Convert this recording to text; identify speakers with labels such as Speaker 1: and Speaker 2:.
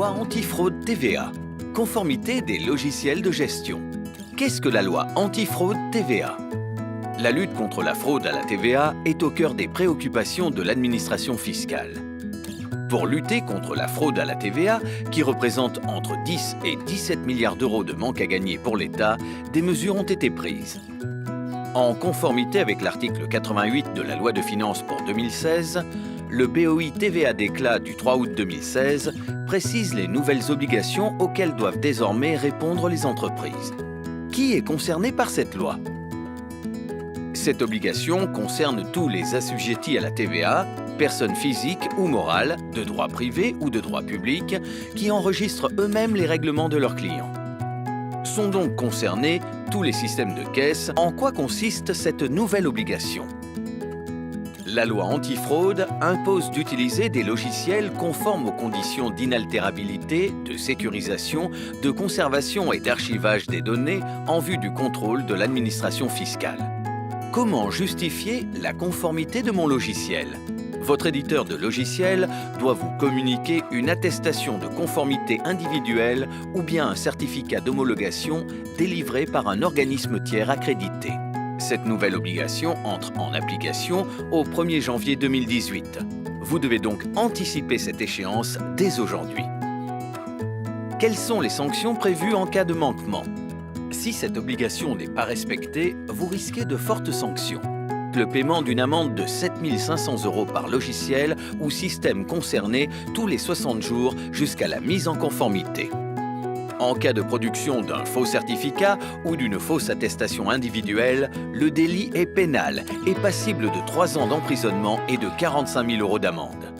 Speaker 1: loi antifraude TVA. Conformité des logiciels de gestion. Qu'est-ce que la loi antifraude TVA? La lutte contre la fraude à la TVA est au cœur des préoccupations de l'administration fiscale. Pour lutter contre la fraude à la TVA, qui représente entre 10 et 17 milliards d'euros de manque à gagner pour l'État, des mesures ont été prises. En conformité avec l'article 88 de la loi de finances pour 2016, le BOI TVA Déclat du 3 août 2016 précise les nouvelles obligations auxquelles doivent désormais répondre les entreprises. Qui est concerné par cette loi? Cette obligation concerne tous les assujettis à la TVA, personnes physiques ou morales, de droit privé ou de droit public, qui enregistrent eux-mêmes les règlements de leurs clients. Sont donc concernés tous les systèmes de caisse. En quoi consiste cette nouvelle obligation? La loi antifraude impose d'utiliser des logiciels conformes aux conditions d'inaltérabilité, de sécurisation, de conservation et d'archivage des données en vue du contrôle de l'administration fiscale. Comment justifier la conformité de mon logiciel? Votre éditeur de logiciel doit vous communiquer une attestation de conformité individuelle ou bien un certificat d'homologation délivré par un organisme tiers accrédité. Cette nouvelle obligation entre en application au 1er janvier 2018. Vous devez donc anticiper cette échéance dès aujourd'hui. Quelles sont les sanctions prévues en cas de manquement? Si cette obligation n'est pas respectée, vous risquez de fortes sanctions. Le paiement d'une amende de 7 500 € par logiciel ou système concerné tous les 60 jours jusqu'à la mise en conformité. En cas de production d'un faux certificat ou d'une fausse attestation individuelle, le délit est pénal et passible de 3 ans d'emprisonnement et de 45 000 € d'amende.